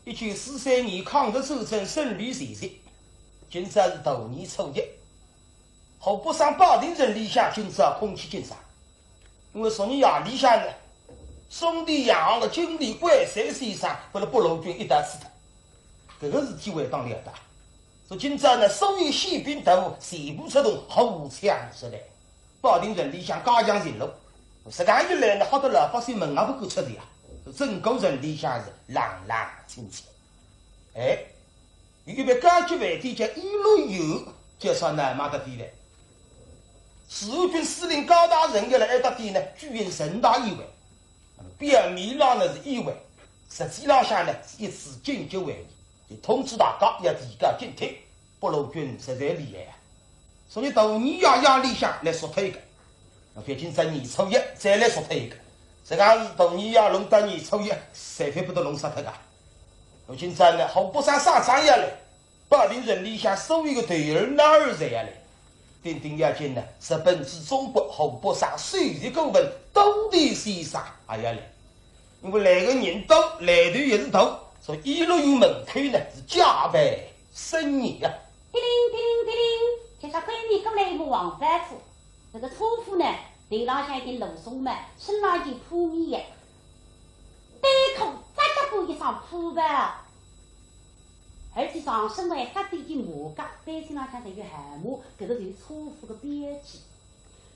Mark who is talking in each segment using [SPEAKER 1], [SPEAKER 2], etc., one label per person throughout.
[SPEAKER 1] 1943年抗日战争胜利前夕，今朝是大年初一，后北省保定镇里向今朝空气紧张，因为昨日夜里向呢，松田洋行的经理关山先生被了北路军一打死掉，这个事体会当了的。说今朝呢，所有宪兵队伍全部出动，护枪出来，保定镇里向加强巡逻。时间一来呢，好多老百姓门也不敢出的呀。整个人里向是朗朗清清。哎，有一位高级饭店叫一路游介绍南马的地来，十五军司令高大人的来到地呢，举行盛大宴会。表面上呢是宴会，实际上向呢是一次紧急会议，就通知大家要提高警惕。北路军实在厉害啊，所以大年夜里向来说他一个，毕竟在年初一再来说他一个。这个是大年夜弄到年初一，谁会不得弄死他个？如今在呢，后北省省长也来，保定镇里向所有的队儿男儿侪也来，丁丁要紧呢，日本至中国后北省所有的顾问都得先生也要来，因为来个人多，来头也是多，所以一路有门口呢是加倍生意啊。
[SPEAKER 2] 叮铃叮铃叮铃，介绍闺蜜过来一个王反夫，这个错夫呢。地浪向一点芦笋嘛，身上一件铺面的，单口扎得过一双铺吧，而且上身还发着一件马甲，背心浪向还有汗毛，这个就是错夫的标记。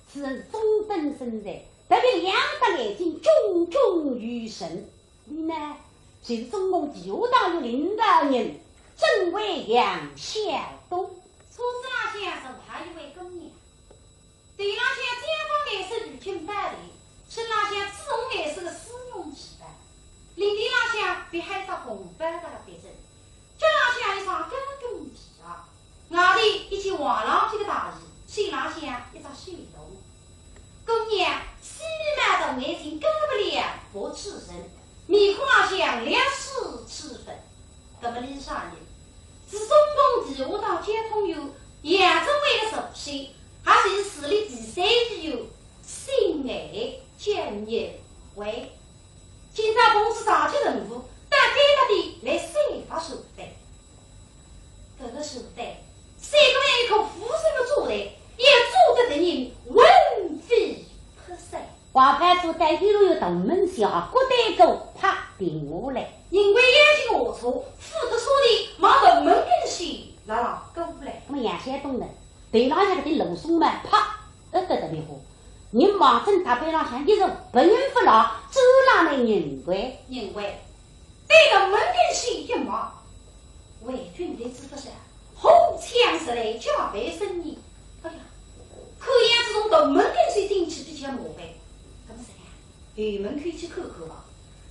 [SPEAKER 2] 此人中等身材，特别两大眼睛炯炯有神。你呢，就是中共第5党有领导人，政委杨晓东。
[SPEAKER 3] 车子浪向是他一位工人。地浪向解放也是旅军办的，身浪向自动也是个私用企办，领地浪向比海上红班的别人，脚浪向一双高中皮啊，外里一件黄浪皮的大衣，身浪向一只水洞。姑娘西面买的眼睛高不亮，不赤身，面孔浪向两丝赤粉，那么李上人自中共第5党接通有杨政委的首席。还是市里第3日有性爱建业会，警察公司上级任务，但该他的来司法手段。这个手段，3个人一口服什么做的，也做得的人闻非所说。
[SPEAKER 2] 王判处带一路有大门下，各带狗啪顶下来，
[SPEAKER 3] 因为眼睛龌龊，负责说的往大门跟去，拉拉狗来。
[SPEAKER 2] 我们杨晓东人。地浪向的芦笋嘛，啪，得的好。你忙正大背浪向一人不人不老，走浪来人怪，
[SPEAKER 3] 对个门跟西一忙，伪军的知不是？红枪是来加倍生意。哎呀，可样这种大门跟西进去比较麻烦，怎么是呀？后门可以去看看吧。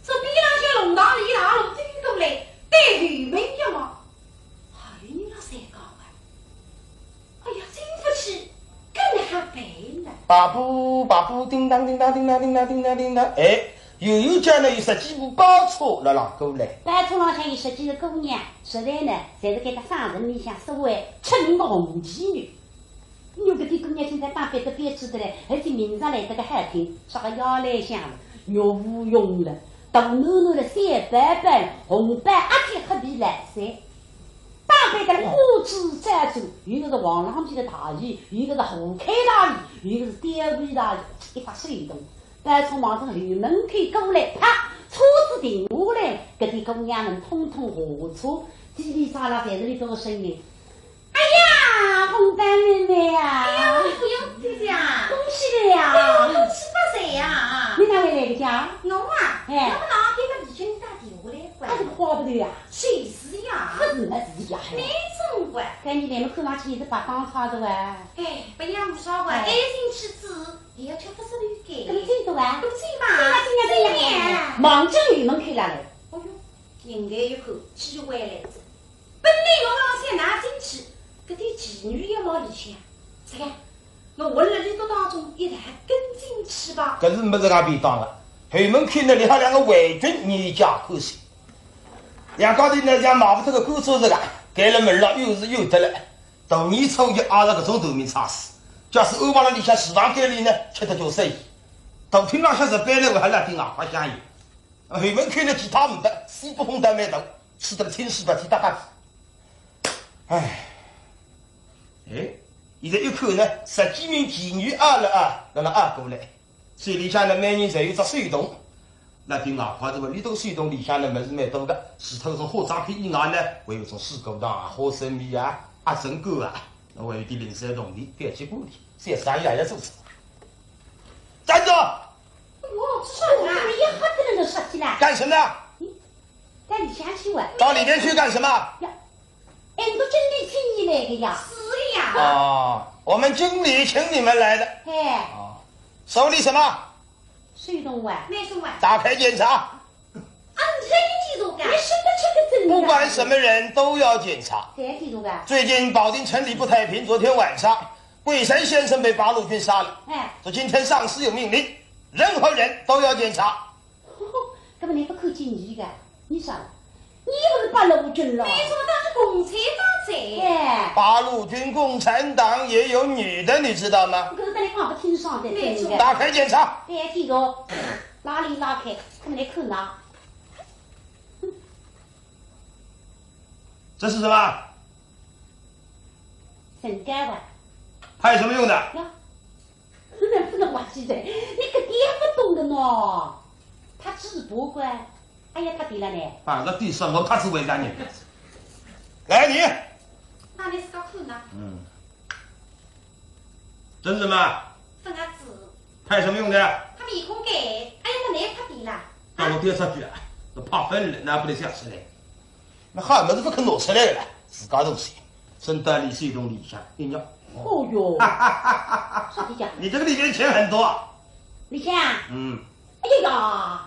[SPEAKER 3] 这边浪向龙塘里大路追过来，对后门一忙，还有你那3个。哎呀，真不起，更还白呢！
[SPEAKER 1] 巴布，叮当叮当叮当叮当叮当叮当，哎，有家呢有10几部包车来浪过来。
[SPEAKER 2] 包车浪向有10几个姑娘，实在呢，侪是给他商人里向所谓出名的红旗女。有个的姑娘现在打扮得别致的嘞，而且名上来得个好听，啥个腰来香了，肉无用了，大暖暖的3板板，红板阿贴黑皮蓝色。打扮的花枝招展，有个是黄浪皮的大衣，有个是红开大衣，有个是吊背大衣，一发水动。包从往从后门口过来，啪，车子停下来，搿啲姑娘们通通下车，叽里喳啦，侪是那种声音。哎呀，红丹妹妹啊！
[SPEAKER 3] 哎呀，不用这样，
[SPEAKER 2] 恭喜了呀！
[SPEAKER 3] 恭喜发财呀！
[SPEAKER 2] 你哪位来的家？
[SPEAKER 3] 我啊，我们哪给个李军打电话来管？
[SPEAKER 2] 他这个花不对呀！
[SPEAKER 3] 谁是呀？
[SPEAKER 2] 不是那自己家。
[SPEAKER 3] 没中管。
[SPEAKER 2] 赶紧来么看上去也是把当差的哇！
[SPEAKER 3] 哎，不要不少管，爱心吃子也要吃不是驴给。
[SPEAKER 2] 这么最多啊？
[SPEAKER 3] 都最嘛？
[SPEAKER 2] 这样。忙着雨门口来了。
[SPEAKER 3] 哦哟，应该一口气歪来着。本来我让先拿进去，搿点妓女也往里去啊。这个，我混了里头当中一旦跟进去吧。
[SPEAKER 1] 搿是没这个便当了。后门口呢，里还2个伪军你家看戏。两高头呢，像马不头个工作似的，盖了门了，又是有的了。大年初一也是搿种头面差事。假使欧巴了里向食堂间里呢，吃得叫生意。大厅浪向日班呢，我还拉点外快香烟。后门口呢，其他唔得，西北风单蛮大。吃得了青石白提大嘎子。哎，现在一看呢，10几名妓女让那过来，水里向呢每人侪有只水桶。那顶外块子里头水桶里向呢么子蛮多的，除脱种化妆品以外呢，还有种水果糖啊、花生米啊、阿神果啊，还有点零食东西，搿些锅里，三啥爷爷做事。站住！
[SPEAKER 2] 哟，这啥呀？你一下子人都杀起来。
[SPEAKER 1] 干什么？
[SPEAKER 2] 在里向去玩。
[SPEAKER 1] 到里面去干什么？
[SPEAKER 2] 呀，俺都经理请你来的呀。
[SPEAKER 3] 是的呀。
[SPEAKER 1] 啊，我们经理请你们来的。
[SPEAKER 2] 哎。
[SPEAKER 1] 啊，手里什么？
[SPEAKER 2] 水桶碗。
[SPEAKER 3] 没什么。
[SPEAKER 1] 打开检查。
[SPEAKER 3] 啊，你记住干。
[SPEAKER 2] 你什么这个真的？
[SPEAKER 1] 不管什么人都要检查。
[SPEAKER 2] 谁记住干？
[SPEAKER 1] 最近保定城里不太平，昨天晚上桂神先生被八路军杀了。
[SPEAKER 2] 哎。
[SPEAKER 1] 说今天上司有命令，任何人都要检查。
[SPEAKER 2] 根本你不扣进你的，你啥？你不是八路军了？
[SPEAKER 3] 没什么，他是共产党噻。
[SPEAKER 2] 哎。
[SPEAKER 1] 八路军共产党也有女的，你知道吗？
[SPEAKER 2] 可是在你看不清爽的，真的。
[SPEAKER 1] 打开检查。
[SPEAKER 2] 哎，记住，拉里拉开，看你扣哪？
[SPEAKER 1] 这是什么？
[SPEAKER 2] 神干碗。
[SPEAKER 1] 它有什么用的？
[SPEAKER 2] 呀，不能忘记的，你个点不懂的呢。他直播官，哎呀，他对了呢。
[SPEAKER 1] 放个地上，我怕是为难你。来你。
[SPEAKER 3] 那你是个困难。
[SPEAKER 1] 这是什么？
[SPEAKER 3] 分个字。
[SPEAKER 1] 它有什么用的？
[SPEAKER 3] 他面孔盖，哎呀，那难怕地了。
[SPEAKER 1] 让我丢出去啊！都怕分了，那不得想出来。那好么子不肯拿出来了，自家东西，身带里水桶里向一尿。
[SPEAKER 2] 哦哟，啥地讲？
[SPEAKER 1] 你这个里面钱很多。
[SPEAKER 2] 李想。
[SPEAKER 3] 哎呀，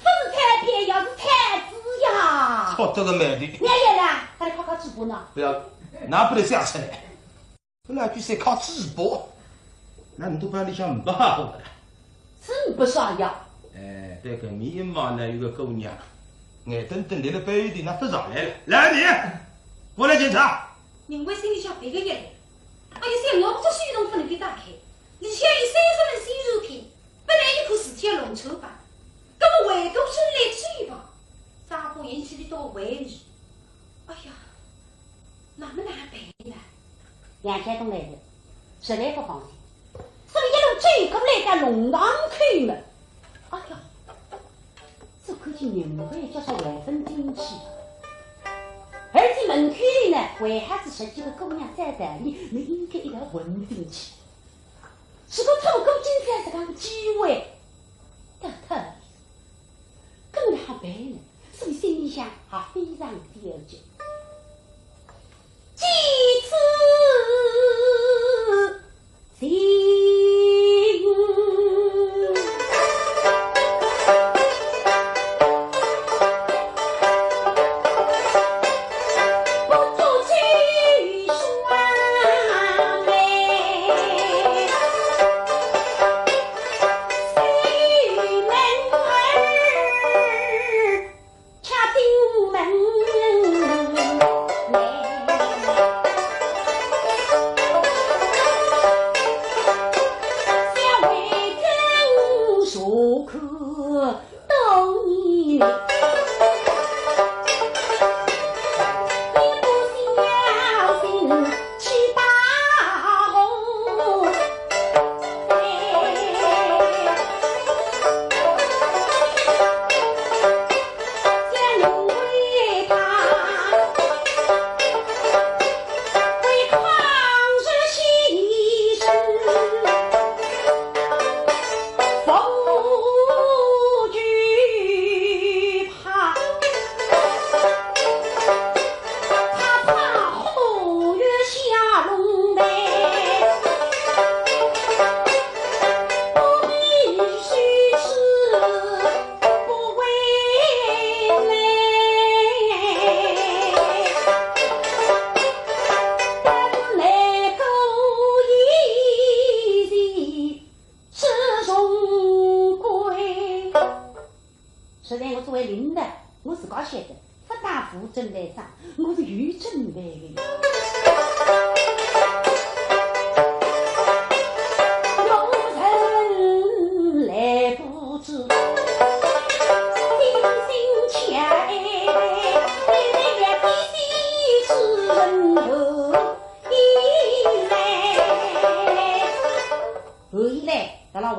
[SPEAKER 3] 不是产品，要是产子呀。
[SPEAKER 1] 错这个美的。
[SPEAKER 2] 爷爷呢？他来考考直播呢？
[SPEAKER 1] 不要，那不得想出来。本来就是靠直播，那你都把里向不好了。
[SPEAKER 2] 真不啥呀？
[SPEAKER 1] 哎，对个面一望呢，有个姑娘，眼瞪瞪立了背的，那不上来了。来你，过来检查。
[SPEAKER 3] 你为心里想别个眼泪，哎呀，想我这水桶不能给打开，里向有30份鲜肉片，本来一口事体要弄臭吧，那么外头是来嘴巴，咋不引起的到胃里？哎呀，那么难办呢？
[SPEAKER 2] 杨家东来的，实在不放心，所以一路追过来个龙堂开门。哎呀，这可见人会叫他万分惊奇。而且门口里呢，为孩子10几个姑娘在这里，你应该一条混进去。是个透过金山这个机会，得特更难办呢，所以心里想还非常纠结。几次心。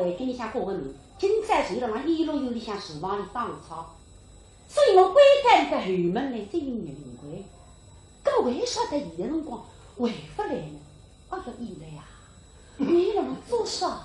[SPEAKER 2] 为跟你想过个名，今在谁了嘛？一路有里向厨房里打草，所以我归干个后门来这一年归，搿为啥得现在辰光回不来呢？哎呀，以来呀，你让我做啥？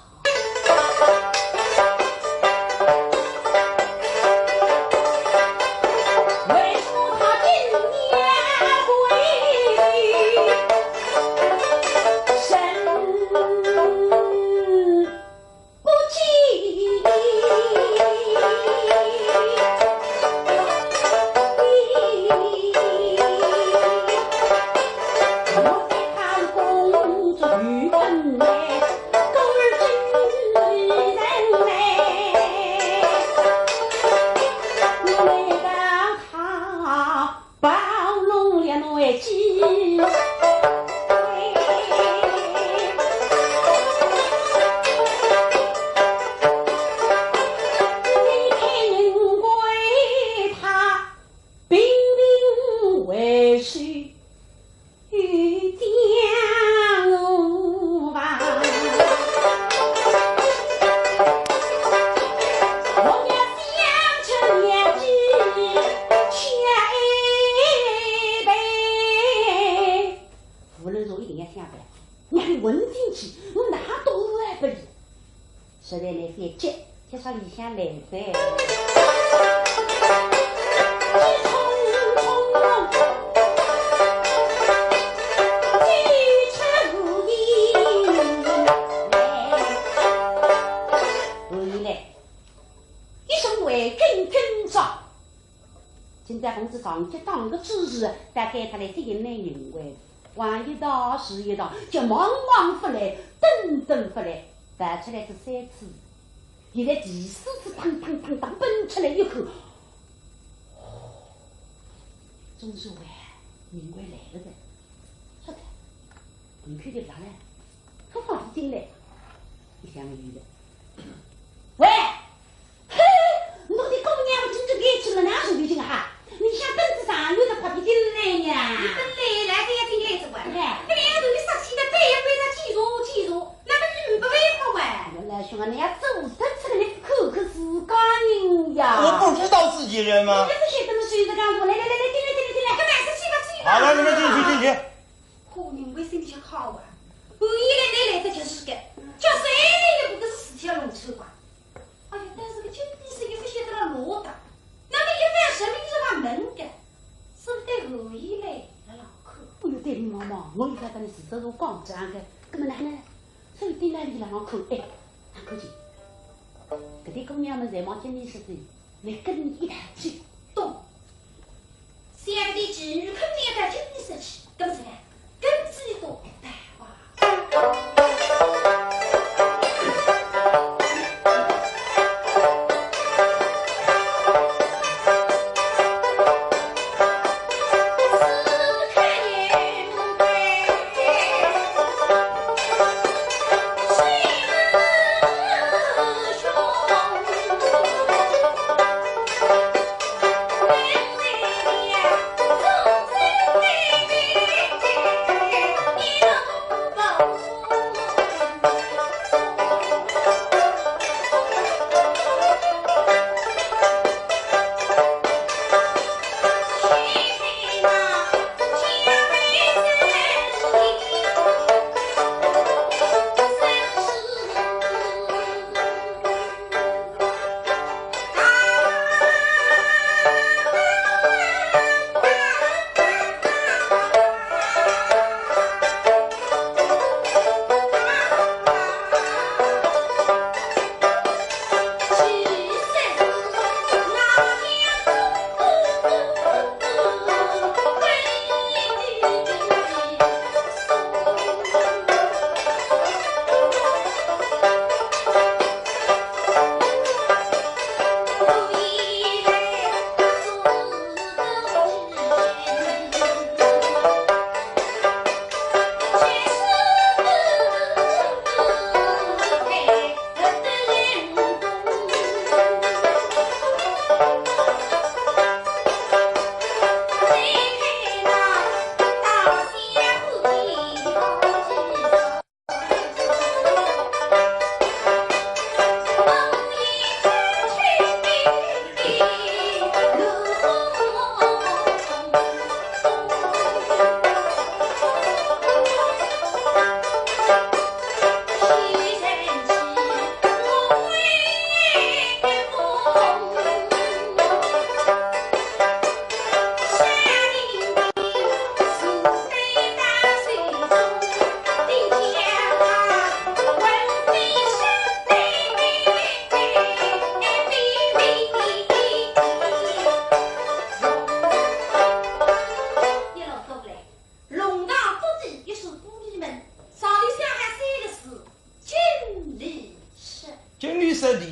[SPEAKER 2] 大概他来这个男人为玩一道是一道，就忙忙不来，等等不来，摆出来是3次，现在第4次当奔出来一口，总是为人为来了的，说的，你看就啥呢？可放进来，一想鱼的，喂，嘿，我的姑娘，我真正给吃了哪手就这个哈？你想凳子上有的跑进来呀？
[SPEAKER 3] 你本来这也挺来着哇！那两头你杀气的背也背着记住，那么你不为好哇？
[SPEAKER 2] 原来兄弟，你要走得出来，你口是家人呀！
[SPEAKER 1] 我不知道自己人吗？
[SPEAKER 2] 这些都是谁在干什么？来，进来！
[SPEAKER 3] 干嘛是去吧？
[SPEAKER 1] 好了，你们进去。
[SPEAKER 3] 可能为身体好啊，我一来的就是个，叫谁来也不是死条龙车管。哎呀，但是个今天是一不晓得了罗的，那么一般什么地方门的，是不是得后一来的老客？
[SPEAKER 2] 哎呦，对妈妈，我一看到你是这种光这样的，根本哪呢？所以对那里老口哎，很客气。搿点姑娘们在忙今年是的，来跟你一台去。
[SPEAKER 3] 懂。三个的侄女肯定要到今年时去，跟不是呢？跟自己多带话。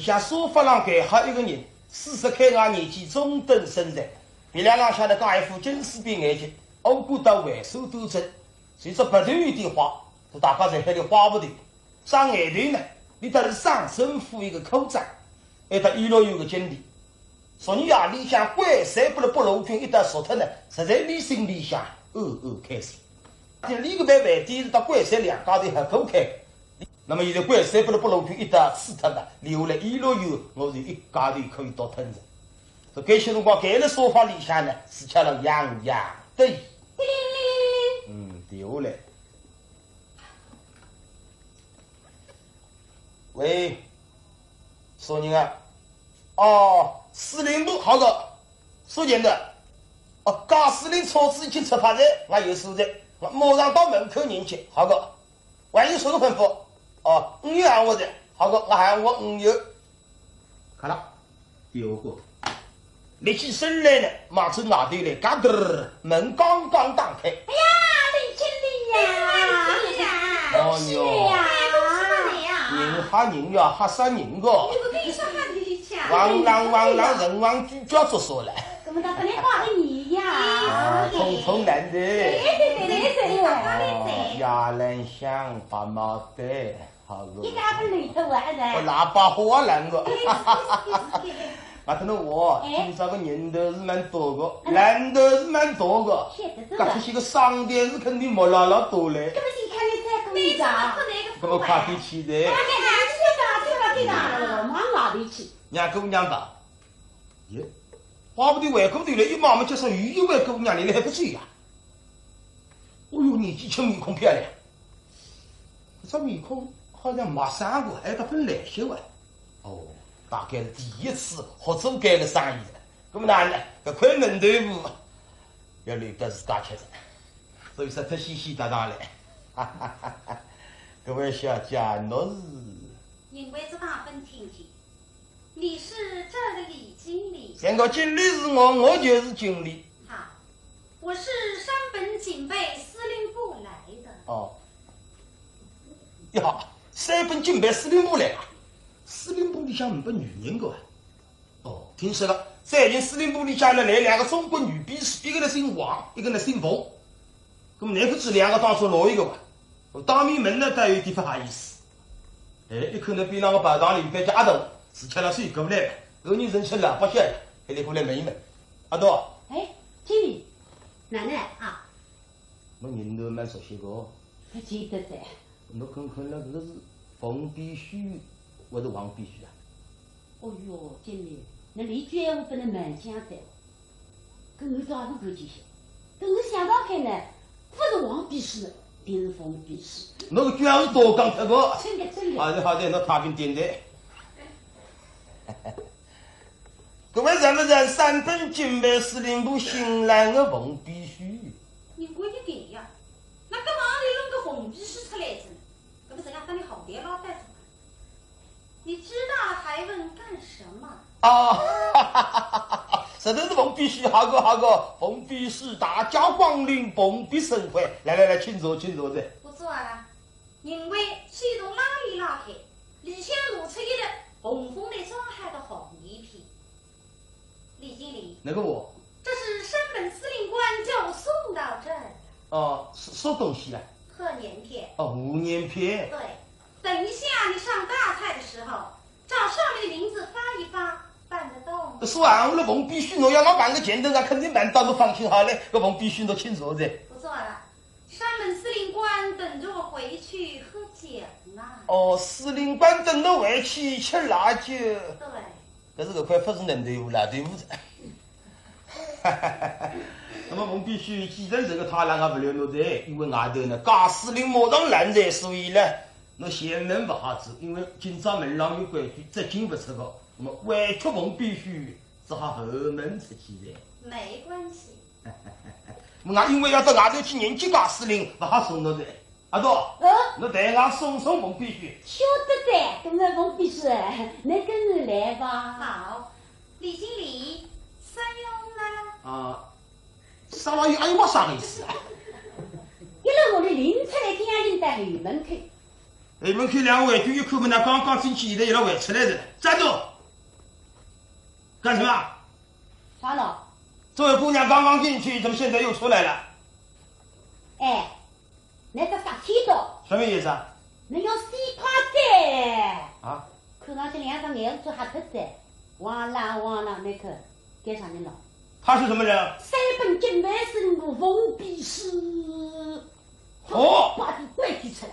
[SPEAKER 1] 下沙发上盖好一个人，40开外年纪，中等身材，鼻梁上下的刚一副金丝边眼睛，欧骨到尾手都正，随着不断一点花，都大家在海里花不对。上眼头呢，你得是上身附一个口罩，还得一路有个经历。说你呀，里向怪谁不能不露军一旦说他呢，实在你心里想开心。你个白饭店是到怪谁两家头还够开。那么现在怪谁不能不露军一旦死他的，留了一路有，我是一家头可以到吞着。这这些辰光盖在沙发里向呢，是吃了洋洋得意。丢嘞。喂，说人啊？哦，司令部好的，说人的。哦，贾司令车子已经出发了，我有所在，我马上到门口迎接。好的，万一说个吩咐。哦，5月喊我的，好的，我喊我5月。看了，丢过。立起身来呢，马从外头来，嘎噔，门刚刚打开。
[SPEAKER 2] 哎呀，李经理呀！
[SPEAKER 1] 哦哟，人吓人呀，吓死人个！汪浪，人往举脚做说了。
[SPEAKER 2] 怎么到这里画个你呀？
[SPEAKER 1] 通难的。
[SPEAKER 2] 对。
[SPEAKER 1] 呀，人想把毛带，好个。
[SPEAKER 2] 你干不累头啊？
[SPEAKER 1] 我喇叭花烂个。啊，可能我今朝个人头是蛮多个，人头是蛮多个，这些个商店是肯定没拉多嘞。
[SPEAKER 2] 这么先看你再公家，
[SPEAKER 1] 这么快点去的。
[SPEAKER 2] 往哪里去？
[SPEAKER 1] 娘姑娘吧，耶，花不得外公对了，一妈妈介绍一位姑娘，你还不醉呀？哦哟，年纪轻，面孔漂亮，这面孔好像没三过，还有份来秀啊。哦。大概是第一次合作干的生意的，那么难呢？这块嫩豆腐要留给自家吃的，所以说他稀稀达达的。哈哈哈哈！各位小姐，我是
[SPEAKER 3] 因为这大分听听，你是这儿的李经理。
[SPEAKER 1] 现在经理是我就是经理。
[SPEAKER 3] 好，我是山本警备司令部来的。
[SPEAKER 1] 哦，呀，山本警备司令部来了。司令部里向5个女人个，哦，听说了，最近司令部里向呢来2个中国女秘书，一个呢姓王，一个呢姓冯。那么哪个这2个当中哪一个吧？我当面问呢，倒有点不好意思。哎，一看呢比那个白堂里边叫阿斗，17、8岁过不来了，有人认出老百姓，还得过来问一问。阿斗，
[SPEAKER 2] 哎，经理，哪能来啊？
[SPEAKER 1] 我人都蛮熟悉个。
[SPEAKER 2] 不记得噻。
[SPEAKER 1] 我看看那个是冯必须。我是王必须啊！
[SPEAKER 2] 哦哟，经理，那李娟我不能蛮讲的，跟我倒是感觉些，等我想到看呢，不是王必须，便是冯必须。
[SPEAKER 1] 那个居然是多讲这个。
[SPEAKER 2] 真的。
[SPEAKER 1] 好的，那太平点的。各位认不认山本警备司令部新来的冯必须？
[SPEAKER 3] 你过一点呀，那干嘛你弄个冯必须出来着呢？这不是要当你好爹老带走？你知道还问干什么？
[SPEAKER 1] 啊，这都是冯必须，好个，冯必须大驾光临，蓬荜生辉，来，请坐的。
[SPEAKER 3] 不坐了，因为系统拉里拉开，里向露出一个红枫的装海的红礼品。李经理，
[SPEAKER 1] 那个我？
[SPEAKER 3] 这是山本司令官叫我送到这儿的。
[SPEAKER 1] 哦，什东西啊？
[SPEAKER 3] 贺年片。
[SPEAKER 1] 哦，5年片。
[SPEAKER 3] 对。等一下，你上大菜的时候，照上面的名字发一发，办得动。
[SPEAKER 1] 说完了，冯必须，我要我办个前头，我肯定办到，都放心好嘞。这冯必须都请坐的。
[SPEAKER 3] 不错了，山本司令官等着我回去喝酒呢。
[SPEAKER 1] 哦，司令官等着回去吃辣酒。对。可是这块不是嫩豆腐，辣豆腐的。那么冯必须既然这个他让我不留我在，因为外头呢，贾司令马上拦着，所以呢。那前门不好走，因为今朝门上有规矩，这进不出个。那么委托冯必须只好后门出去的。
[SPEAKER 3] 没关系。
[SPEAKER 1] 我因为要到外头去迎接贾司令，不好送到的。阿多，我带俺送冯必须。
[SPEAKER 2] 晓得的，跟着冯必须，你跟着来吧。
[SPEAKER 3] 好，李经理，三用了。
[SPEAKER 1] 啊，啥玩意？哎呦，我啥意思啊？
[SPEAKER 2] 一路我的领出来，天阴在后门口。
[SPEAKER 1] 你们看两位就一口门那刚刚进去的，一老尾出来的，站住！干什么？
[SPEAKER 2] 啥了？
[SPEAKER 1] 这位姑娘刚刚进去，怎么现在又出来了？
[SPEAKER 2] 哎，那个啥气道？
[SPEAKER 1] 什么意思啊？
[SPEAKER 2] 你要洗夸的
[SPEAKER 1] 啊？
[SPEAKER 2] 看上去两张眼珠黑特的，忘了那个干啥的了？
[SPEAKER 1] 他是什么人？
[SPEAKER 2] 三本经脉生如封闭师。
[SPEAKER 1] 哦，
[SPEAKER 2] 把你怪提出来。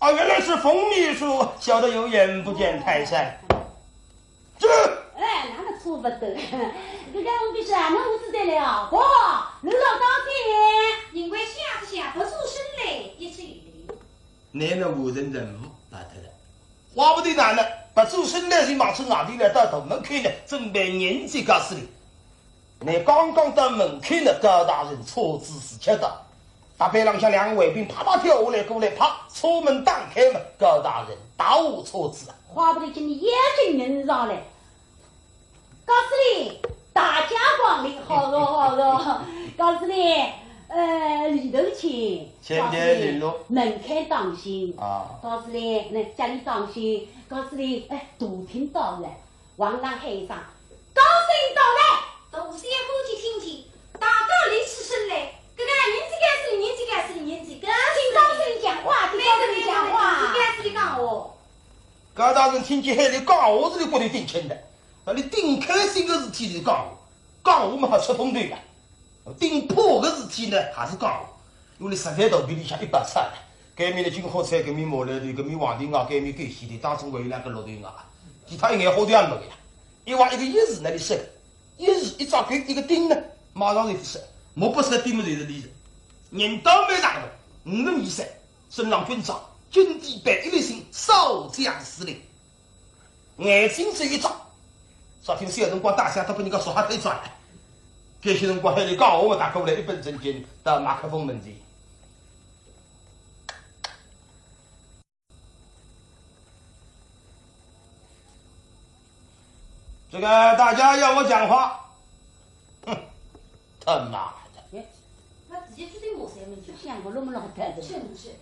[SPEAKER 1] 啊，原来是冯秘书，小的有眼不见泰山。这。
[SPEAKER 2] 哎，那个错不得。这个我必须俺们屋子在了，哥，楼老当天，
[SPEAKER 3] 因为下子下不出声来，一直有理。
[SPEAKER 1] 你那无人人物，大太太，话不对难了，把出声来是忙出哪里来到大门口呢？准备年纪告诉你，你刚刚到门口呢，高大人错字是吃的。大背廊下两个卫兵啪啪跳下来，过来啪，出门打开门，高大人打我错字啊！
[SPEAKER 2] 话不得今你眼睛人上来。告诉你，大家光临，好的。告诉你，里头请，
[SPEAKER 1] 前天领路，
[SPEAKER 2] 门开当心
[SPEAKER 1] 啊！
[SPEAKER 2] 告诉你，那家里当心。告诉你，大厅到了，王郎海上，高升到来，
[SPEAKER 3] 大山夫妻听见，大家立起身来，这个年纪该是
[SPEAKER 2] 请高升讲话，听高升讲话，
[SPEAKER 3] 该是你讲话。
[SPEAKER 1] 高大人听见海里讲话是你过来顶亲的。那你顶开心的事体是讲我们还出风对了，顶破的事体呢还是讲我，因为你实在头皮里向一把菜，改面的金火菜，改面毛来的，改面黄豆芽，改面枸杞的，当中还有两个绿豆芽，其他一眼好的也没有呀。一话一个一字那里说，一字一张开一个顶呢，马上就说，莫不是顶么就是利人，人倒霉上的523，身上军装，军地110星，少将司令，眼睛只一张。昨天小辰光大象都被人家说哈腿转了，这些辰光海里讲我们打过来一本正经到马克风门前。这个大家要我讲话，哼，他妈的！
[SPEAKER 3] 他直接就对我三问题，
[SPEAKER 2] 想不那么老太太，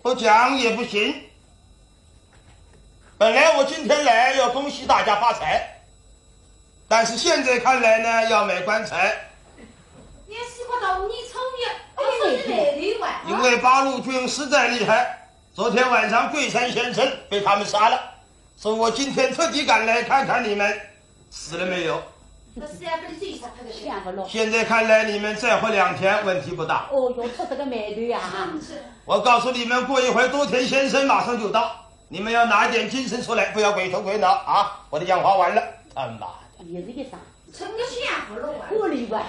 [SPEAKER 1] 不讲也不行。本来我今天来要恭喜大家发财。但是现在看来呢，要买棺材。
[SPEAKER 3] 也西瓜到你抽也，来的晚。
[SPEAKER 1] 因为八路军实在厉害，昨天晚上桂山先生被他们杀了，所以我今天特地赶来看看你们死了没有。现在看来你们再活2天问题不大。
[SPEAKER 2] 哦哟，出这个美女啊！
[SPEAKER 1] 我告诉你们，过一会儿多田先生马上就到，你们要拿一点精神出来，不要鬼头鬼脑啊！我的讲话完了，他妈。
[SPEAKER 2] 也是一啥？
[SPEAKER 3] 成个相不漏啊！
[SPEAKER 2] 我例外。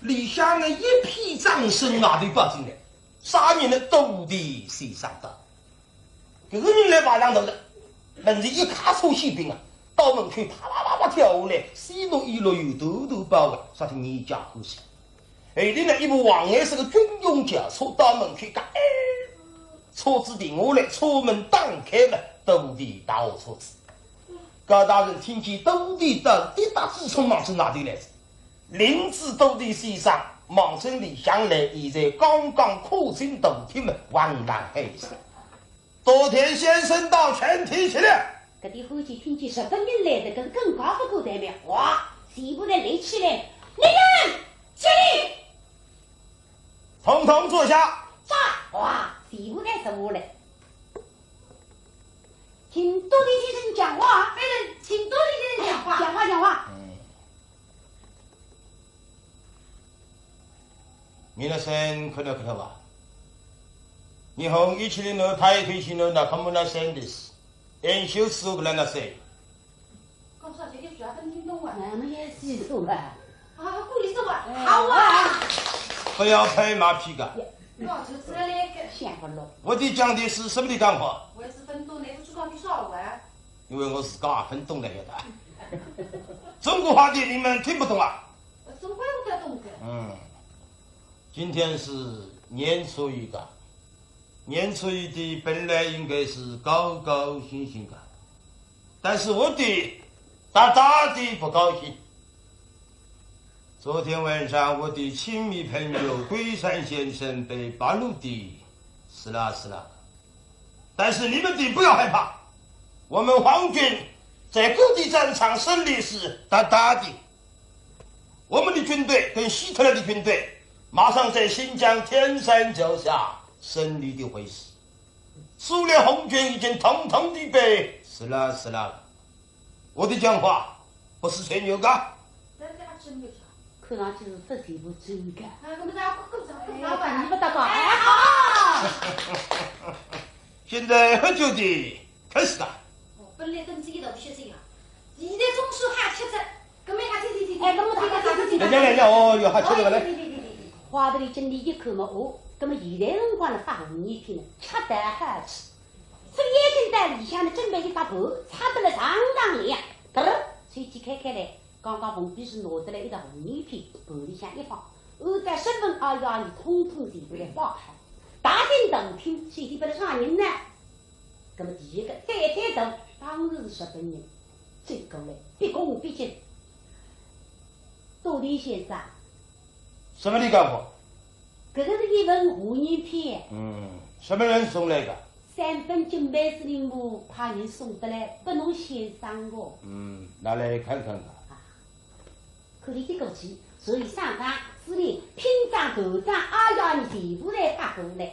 [SPEAKER 1] 李湘呢一批掌声啊都报进来，啥人呢都得谁上当。这个人来把上头的，门前一卡车宪兵啊，到门口啪啪啪啪跳下来，西路一路有头头包围，啥听你家呼吸。后头呢一部黄颜色的军用轿车到门口讲，车子停下来，车门打开了，都得打我车子。高大人听见都地的滴答自从忙从哪里来着？林子都地先生忙从李湘来，现在刚刚跨进大厅门，万然黑死。多田先生到，全体起来。
[SPEAKER 2] 这里后期听见10分人来的跟更高不够代表，哇！全部人立起来，你们起立，
[SPEAKER 1] 统统坐下。
[SPEAKER 2] 哇！全部人坐下来。请多田先生讲话，
[SPEAKER 3] 请多田先生讲话。
[SPEAKER 2] 讲话。
[SPEAKER 1] 皆さんこの方は日本一連の太平士の中村さんです。演習すごくなさい。
[SPEAKER 3] 刚才这个主要跟听懂啊。
[SPEAKER 2] 我们也记住了。
[SPEAKER 3] 啊，顾里说话，好啊。
[SPEAKER 1] 不要拍马屁噶。
[SPEAKER 3] 我就是那个。
[SPEAKER 2] 想不落。
[SPEAKER 1] 我的讲的是什么的讲话？
[SPEAKER 3] 我也是分懂那个主讲的少啊。
[SPEAKER 1] 因为我是刚很懂那个的。中国话的你们听不懂啊？
[SPEAKER 3] 中国我才懂的。
[SPEAKER 1] 今天是年初一个，年初一的本来应该是高高兴兴的，但是我的大大的不高兴。昨天晚上我的亲密朋友龟山先生被八路的是啦是啦，但是你们并不要害怕，我们皇军在各地战场胜利时打的，我们的军队跟希特勒的军队马上在新疆天山脚下胜利的会师，苏联红军已经统统的被是啦是啦。我的讲话不是吹牛的。
[SPEAKER 2] 看上去是不全部真的。
[SPEAKER 3] 老板，
[SPEAKER 2] 你不得搞？哎好。
[SPEAKER 1] 现在喝酒的开始了。
[SPEAKER 3] 本来等这一道学生啊，现在总数还吃着，根本还听。
[SPEAKER 2] 哎，那么他
[SPEAKER 1] 来讲，哦哟，还吃这个嘞。
[SPEAKER 2] 花头里经理一口嘛哦，那么现在辰光呢发红叶片呢，吃得好吃。所以眼睛在里向呢，准备一把盘，插得了上亮，吹起开来。刚刚冯秘书拿得来一道红叶片，盘里向一放，按照身份而要你统统全部来放开。大庭动听，谁地不得上人呢？那么第一个再抬头，当然是日本人，走过来毕恭毕敬。杜立先生，
[SPEAKER 1] 什么的干活？
[SPEAKER 2] 这个是一份红叶片。
[SPEAKER 1] 什么人送来的
[SPEAKER 2] ？3本金牌子的我派人送得来，不侬欣赏我。
[SPEAKER 1] 拿来看看看。
[SPEAKER 2] 可你的过去，所以上场司令拼仗头仗，也要你全部来发过来。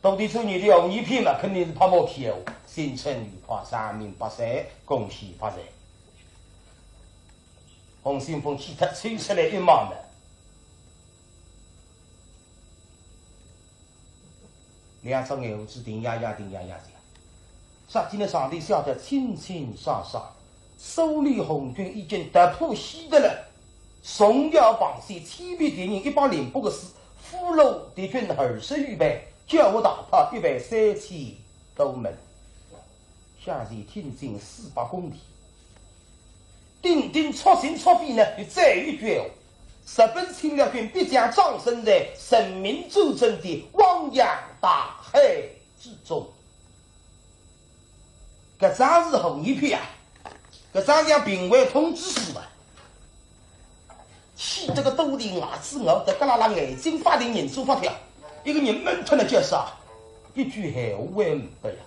[SPEAKER 1] 到底出你的红叶片嘛，肯定是泡沫片哦。新春愉快，三明八散，恭喜发财。红信风气他吹出来一毛呢。两只眼珠子定呀呀定呀呀的，杀进了上帝笑得清清爽爽。苏联红军已经突破希特勒，重要防线，千遍敌人一帮连部的师，俘虏敌军20余倍，缴获大炮13000多门，下线挺进400公里。丁丁出行出兵呢，就再一句日本侵略军必将葬身在神明周正的汪洋大海之中。搿张是红叶片啊，搿张像评委通知书啊，气得个肚里牙齿咬得嘎啦啦，眼睛发定人做发跳，一个人闷吞了叫啥，一句闲话也唔得呀。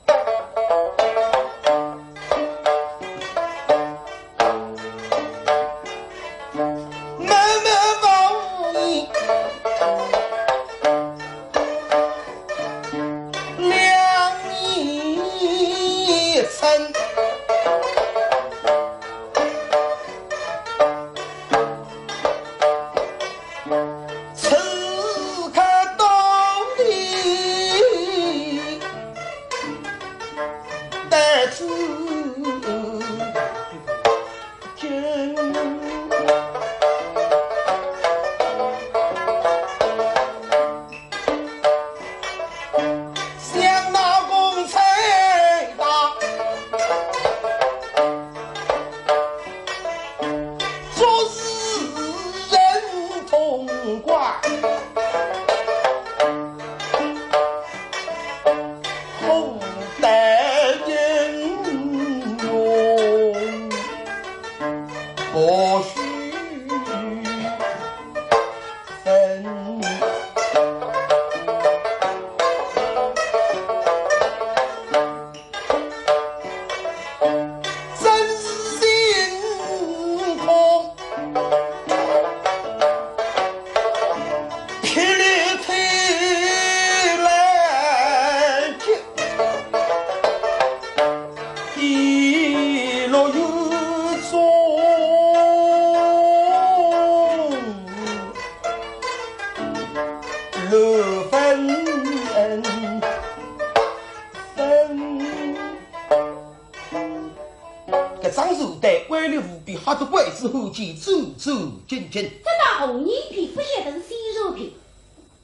[SPEAKER 1] 走进进，
[SPEAKER 2] 这道红叶片不晓得是鲜肉片，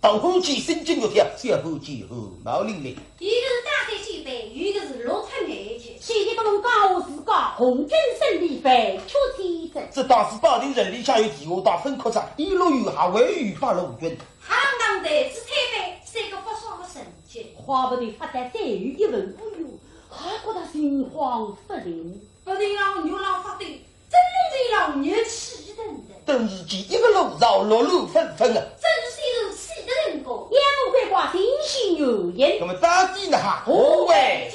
[SPEAKER 1] 豆腐鸡心惊肉跳，小虎鸡和毛玲玲。
[SPEAKER 3] 一个是大赛西北，一个是落成内去。
[SPEAKER 2] 现在不能讲我自家红军胜利飞出天征。
[SPEAKER 1] 这当时保定人里下有地下党分科长，一路雨下为预发陆军。
[SPEAKER 3] 行当队只推翻3个不爽的成绩。
[SPEAKER 2] 话不对，发展再有一文不有，还觉得心慌不灵。
[SPEAKER 3] 不对让牛郎发对，真弄得让人气等的。
[SPEAKER 1] 等日记一个路绕落路纷纷啊！
[SPEAKER 3] 真是如气的人过，
[SPEAKER 2] 眼目快挂，星星有言。
[SPEAKER 1] 那么当地呢哈，何为？